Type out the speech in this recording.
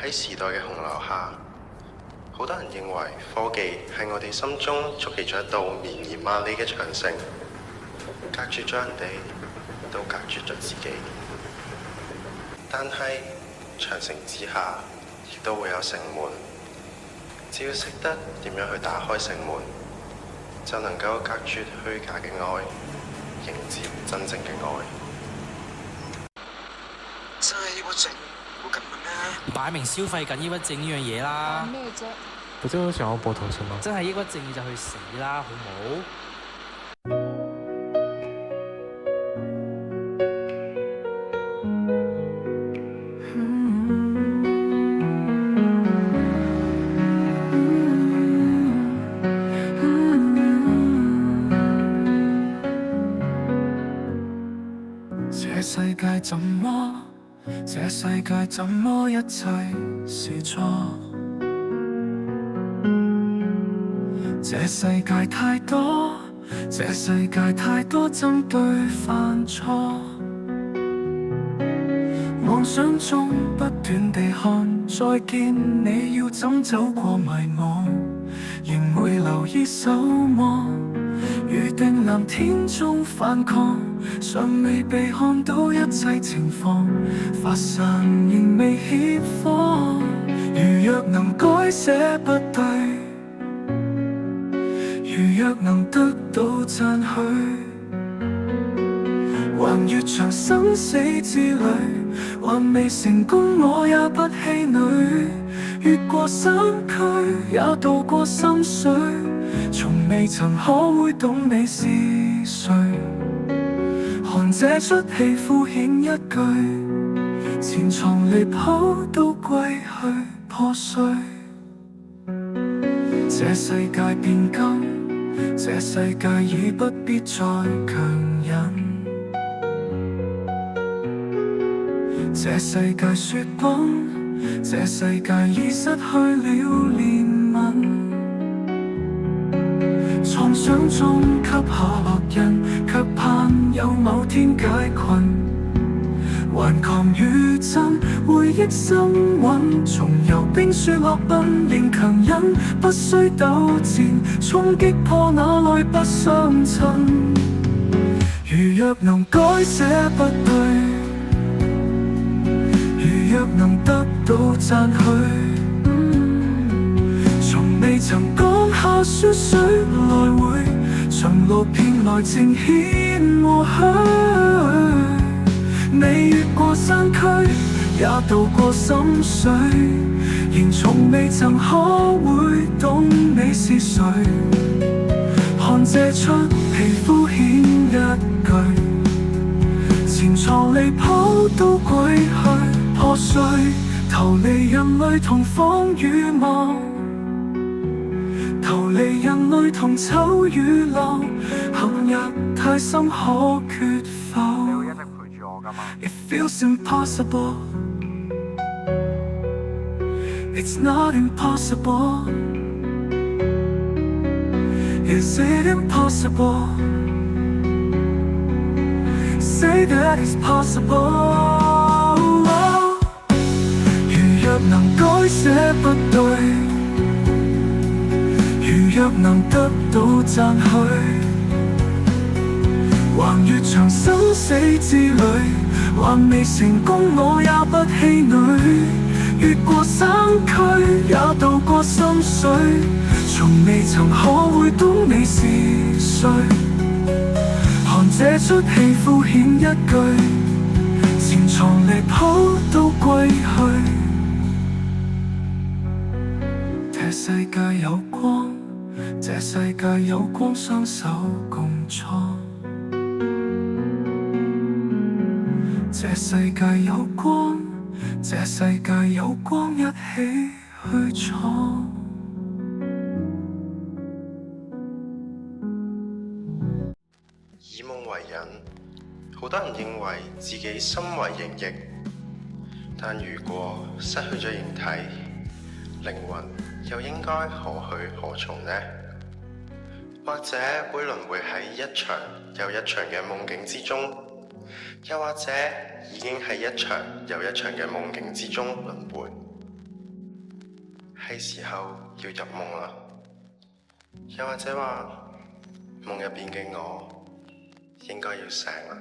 喺時代嘅洪流下，好多人認為科技係我哋心中築起咗一道綿延萬里嘅長城，隔絕咗人哋，都隔絕咗自己。但係長城之下，亦都會有城門，只要識得點樣去打開城門，就能夠隔絕虛假嘅愛，迎接真正嘅愛。真係抑鬱症會咁嘅咩？擺明消費緊抑鬱症呢樣嘢啦。咩啫？不就想要博頭什麼？真係抑鬱症就去死啦，好冇？這世界怎麼？這世界怎麼一切是錯？這世界太多，這世界太多針對犯錯。妄想中不斷地看，再見你要怎走過迷惘，仍會留意守望。預定藍天中反抗，尚未被看到一切情況發生，仍未怯慌。如若能改寫不對，如若能得到讚許，橫越長生死之旅，還未成功我也不氣餒。越過山區也渡過心水，從未曾可會懂你是誰。看這出戲敷衍一句，前床離譜都歸去破碎。這世界變金，這世界已不必再強忍。這世界雪崩，這世界已失去了憐憫。創傷中給下烙印，卻盼有某天解困。頑抗與真，回憶生穩，重遊冰雪落奔，仍強忍，不需糾纏，衝擊破那來不相襯。如若能改寫不對，如若能得到讚許，從未曾講下雪水來回，長路片來呈現和煦。你越過山區，也渡過心水，仍從未曾可會懂你是誰。看這出戲敷衍一句，前床離譜都歸去破碎，逃離人類同風與霧，逃離人類同秋與浪，陷入太深可缺否？ It feels impossible. It's not impossible. Is it impossible? Say that it's possible. 如若能改寫不對，如若能得到讚許，橫越長生死之旅，還未成功我也不氣餒。越過山區也渡過心水，從未曾可會懂你是誰。看這出戲敷衍一句，前床離譜都歸去。這世界有光，這世界有光，雙手共創。這世界有光，這世界有光，一起去闖。以夢為人，好多人認為自己身為形役，但如果失去咗形體，靈魂又應該何去何從呢？或者會輪迴喺一場又一場嘅夢境之中，又或者已經喺一場又一場嘅夢境之中輪迴。係時候要入夢啦。又或者話，夢入邊嘅我應該要醒啦。